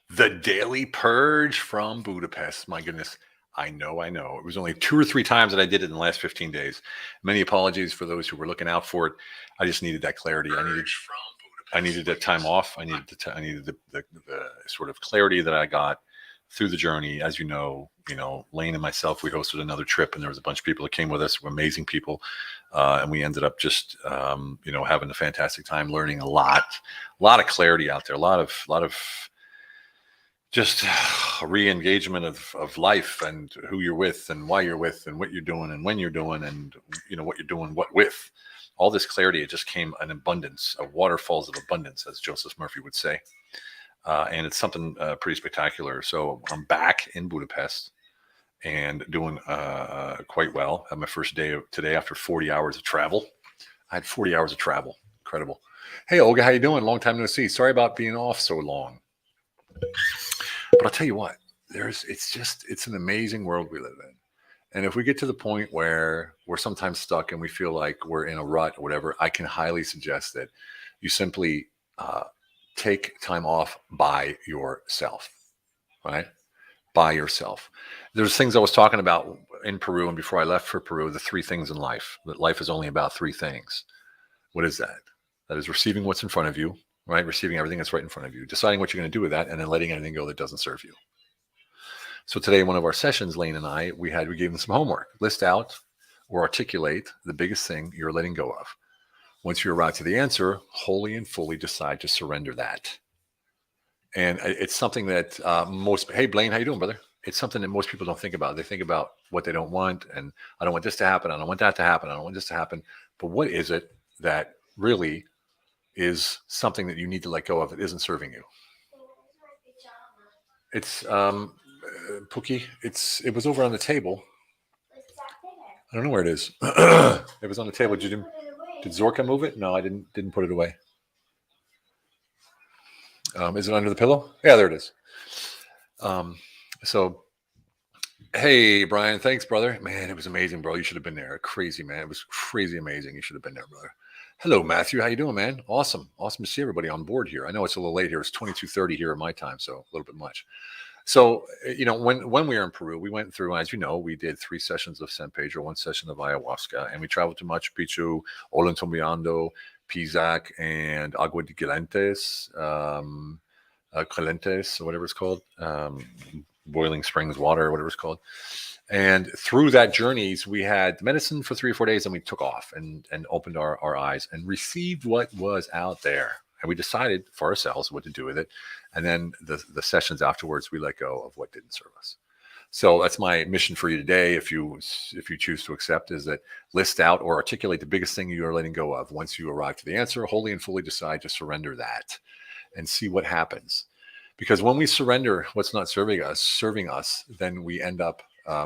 The Daily Purge from Budapest. My goodness. I know. It was only 2 or 3 times that I did it in the last 15 days. Many apologies for those who were looking out for it. I just needed that clarity. I needed that time off. I needed the sort of clarity that I got through the journey. As Lane and myself, we hosted another trip, and there was a bunch of people that came with us, amazing people. And we ended up just, having a fantastic time, learning a lot of clarity out there, a lot of just re-engagement of life and who you're with and why you're with and what you're doing and when you're doing and what you're doing what with. All this clarity, it just came an abundance, a waterfalls of abundance, as Joseph Murphy would say. And it's something pretty spectacular. So I'm back in Budapest and doing quite well. I had my first day today after 40 hours of travel. I had 40 hours of travel. Incredible. Hey, Olga, how you doing? Long time no see. Sorry about being off so long. But I'll tell you what, it's an amazing world we live in. And if we get to the point where we're sometimes stuck and we feel like we're in a rut or whatever, I can highly suggest that you simply take time off by yourself, right? By yourself. There's things I was talking about in Peru and before I left for Peru, the 3 things in life, that life is only about 3 things. What is that? That is receiving what's in front of you, right? Receiving everything that's right in front of you, deciding what you're going to do with that, and then letting anything go that doesn't serve you. So today, one of our sessions, Lane and I, we gave them some homework. List out or articulate the biggest thing you're letting go of. Once you arrive to the answer, wholly and fully decide to surrender that. And it's something that hey, Blaine, how you doing, brother? It's something that most people don't think about. They think about what they don't want, and I don't want this to happen. I don't want that to happen. I don't want this to happen. But what is it that really is something that you need to let go of that isn't serving you? It's Pookie. It was over on the table. I don't know where it is. It was on the table. Did Zorka move it? No, I didn't put it away. Is it under the pillow? Yeah, there it is. So, hey, Brian, thanks, brother. Man, it was amazing, bro. You should have been there. Crazy, man. It was crazy amazing. You should have been there, brother. Hello, Matthew. How you doing, man? Awesome to see everybody on board here. I know it's a little late here. It's 22:30 here at my time, so a little bit much. So, when we were in Peru, we went through, as you know, we did 3 sessions of San Pedro, 1 session of ayahuasca, and we traveled to Machu Picchu, Ollantaytambo, Pisac, and Agua de Calientes, Calientes, or whatever it's called, Boiling Springs water, whatever it's called. And through that journeys, we had medicine for 3 or 4 days, and we took off and opened our eyes and received what was out there. And we decided for ourselves what to do with it. And then the sessions afterwards, we let go of what didn't serve us. So that's my mission for you today. If you choose to accept, is that list out or articulate the biggest thing you are letting go of. Once you arrive to the answer, wholly and fully decide to surrender that and see what happens. Because when we surrender what's not serving us, then we end up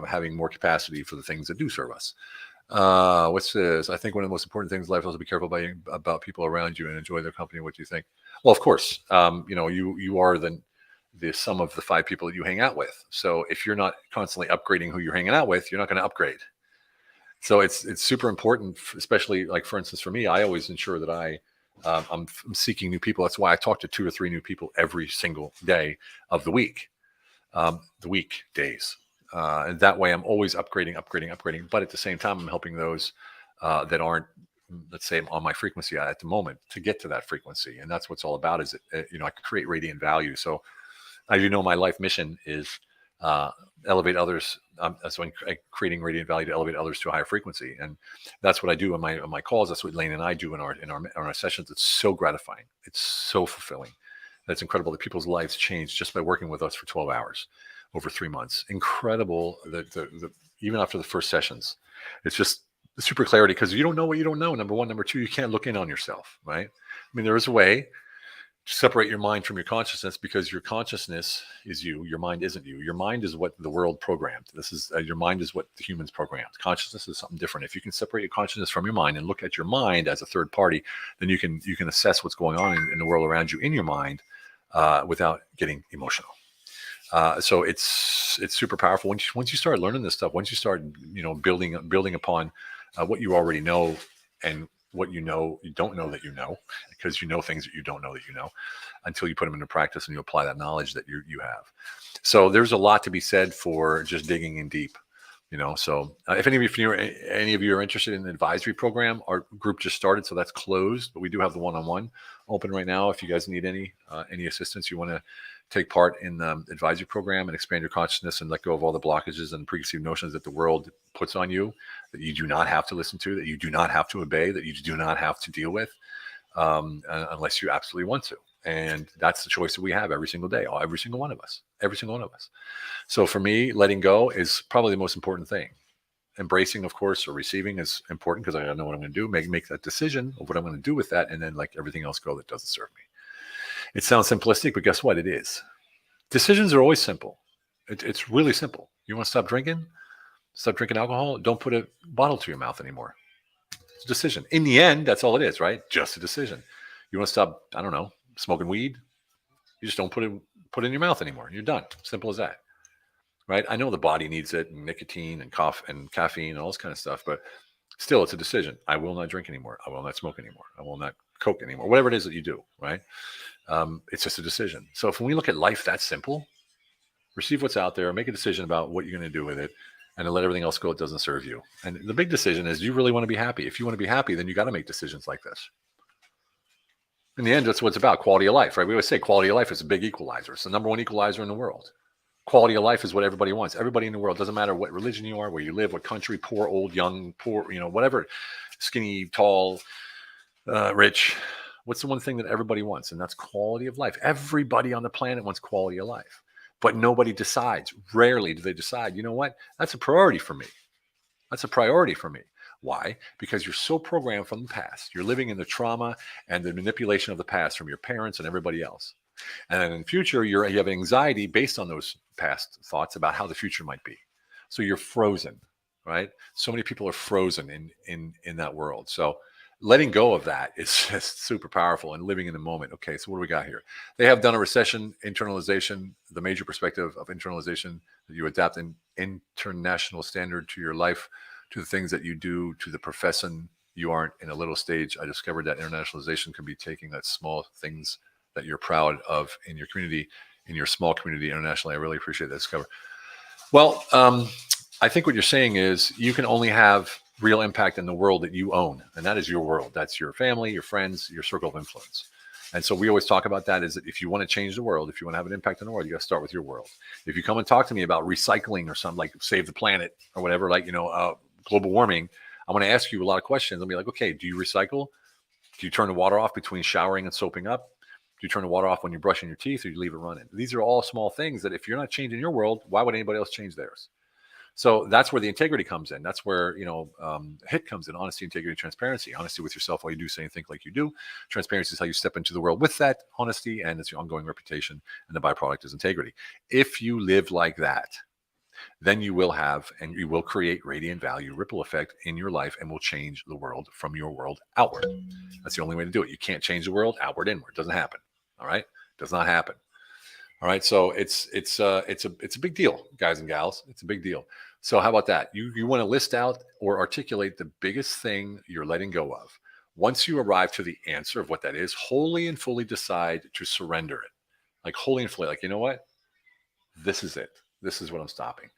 having more capacity for the things that do serve us. What's this? I think one of the most important things in life is to be careful about people around you and enjoy their company. What do you think? Well, of course, you are the sum of the 5 people that you hang out with. So if you're not constantly upgrading who you're hanging out with, you're not going to upgrade. So it's super important, especially like, for instance, for me, I always ensure that I'm seeking new people. That's why I talk to 2 or 3 new people every single day of the week, the weekdays. And that way I'm always upgrading. But at the same time, I'm helping those that aren't, let's say, on my frequency at the moment to get to that frequency. And that's what's all about, is I create radiant value. So as you know, my life mission is elevate others. So I'm creating radiant value to elevate others to a higher frequency. And that's what I do on my calls. That's what Lane and I do in our sessions. It's so gratifying. It's so fulfilling. It's incredible that people's lives change just by working with us for 12 hours. Over 3 months. Incredible that even after the first sessions, it's just super clarity, because you don't know what you don't know. Number one. Number two, you can't look in on yourself, right? I mean, there is a way to separate your mind from your consciousness, because your consciousness is you. Your mind isn't you. Your mind is what the world programmed. Your mind is what the humans programmed. Consciousness is something different. If you can separate your consciousness from your mind and look at your mind as a third party, then you can assess what's going on in the world around you in your mind without getting emotional. So it's super powerful once you start learning this stuff. Once you start, building upon what you already know and what you don't know that you know, because you know things that you don't know that you know. until you put them into practice and you apply that knowledge that you have. So there's a lot to be said for just digging in deep. So if any of you are interested in the advisory program, our group just started, so that's closed, but we do have the one-on-one open right now. If you guys need any assistance, you want to take part in the advisory program and expand your consciousness and let go of all the blockages and preconceived notions that the world puts on you, that you do not have to listen to, that you do not have to obey, that you do not have to deal with, unless you absolutely want to. And that's the choice that we have every single day, every single one of us. So for me, letting go is probably the most important thing. Embracing, of course, or receiving is important because I gotta know what I'm going to do, make that decision of what I'm going to do with that, and then let everything else go that doesn't serve me. It sounds simplistic, but guess what? It is. Decisions are always simple. It's really simple. You want to stop drinking alcohol? Don't put a bottle to your mouth anymore. It's a decision. In the end, that's all it is, right? Just a decision. You want to stop, I don't know, smoking weed? You just don't put it in your mouth anymore. You're done. Simple as that. Right? I know the body needs it, and nicotine and caffeine and all this kind of stuff, but still, it's a decision. I will not drink anymore. I will not smoke anymore. I will not coke anymore. Whatever it is that you do, right? It's just a decision. So if we look at life that simple, receive what's out there, make a decision about what you're going to do with it, and then let everything else go that doesn't serve you. And the big decision is, do you really want to be happy? If you want to be happy, then you got to make decisions like this. In the end, that's what it's about, quality of life, right? We always say quality of life is a big equalizer. It's the number one equalizer in the world. Quality of life is what everybody wants. Everybody in the world, doesn't matter what religion you are, where you live, what country, poor, old, young, poor, whatever, skinny, tall, rich. What's the one thing that everybody wants? And that's quality of life. Everybody on the planet wants quality of life, but nobody decides. Rarely do they decide, you know what? That's a priority for me. That's a priority for me. Why? Because you're so programmed from the past. You're living in the trauma and the manipulation of the past from your parents and everybody else. And then in the future, you have anxiety based on those past thoughts about how the future might be. So you're frozen, right? So many people are frozen in that world. So letting go of that is just super powerful and living in the moment. Okay, so what do we got here? They have done a recession internalization, the major perspective of internalization, that you adapt an international standard to your life, to the things that you do, to the profession you aren't in a little stage. I discovered that internationalization can be taking that small things that you're proud of in your community, in your small community internationally. I really appreciate that discovery. Well, I think what you're saying is you can only have real impact in the world that you own. And that is your world. That's your family, your friends, your circle of influence. And so we always talk about that, is that if you want to change the world, if you want to have an impact on the world, you got to start with your world. If you come and talk to me about recycling or something like save the planet or whatever, like, global warming, I'm going to ask you a lot of questions. I'll be like, okay, do you recycle? Do you turn the water off between showering and soaping up? Do you turn the water off when you're brushing your teeth, or you leave it running? These are all small things that if you're not changing your world, why would anybody else change theirs? So that's where the integrity comes in. That's where, HIT comes in: honesty, integrity, transparency. Honesty with yourself while you do say and think like you do. Transparency is how you step into the world with that honesty, and it's your ongoing reputation. And the byproduct is integrity. If you live like that, then you will have, and you will create radiant value, ripple effect in your life, and will change the world from your world outward. That's the only way to do it. You can't change the world outward inward. It doesn't happen. All right. Does not happen. All right. So it's a big deal, guys and gals. It's a big deal. So how about that? You want to list out or articulate the biggest thing you're letting go of. Once you arrive to the answer of what that is, wholly and fully decide to surrender it. Like wholly and fully, like, you know what? This is it. This is what I'm stopping.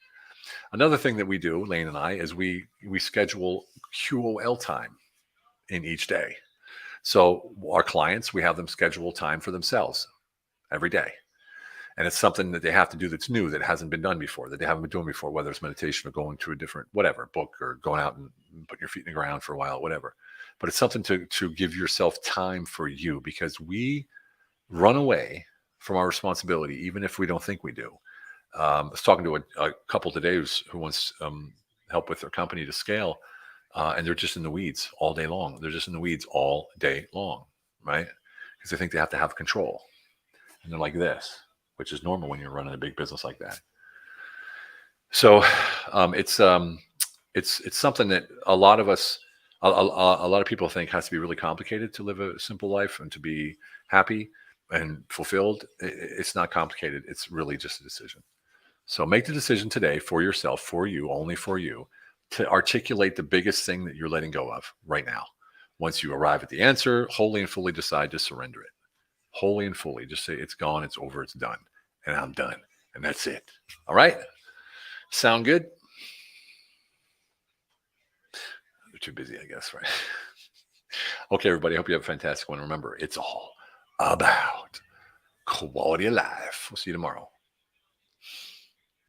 Another thing that we do, Lane and I, is we schedule QOL time in each day. So our clients, we have them schedule time for themselves every day. And it's something that they have to do that's new, that hasn't been done before, that they haven't been doing before, whether it's meditation or going to a different, whatever, book, or going out and putting your feet in the ground for a while, whatever. But it's something to give yourself time for you, because we run away from our responsibility, even if we don't think we do. I was talking to a couple today who wants help with their company to scale, and they're just in the weeds all day long. They're just in the weeds all day long, right? Because they think they have to have control. And they're like this, which is normal when you're running a big business like that. So it's something that a lot of us, a lot of people think has to be really complicated to live a simple life and to be happy and fulfilled. It's not complicated. It's really just a decision. So make the decision today for yourself, for you, only for you, to articulate the biggest thing that you're letting go of right now. Once you arrive at the answer, wholly and fully decide to surrender it. wholly and fully. Just say it's gone, it's over, it's done, and I'm done, and that's it. All right? Sound good? They're too busy, I guess, right? Okay, everybody. I hope you have a fantastic one. Remember, it's all about quality of life. We'll see you tomorrow.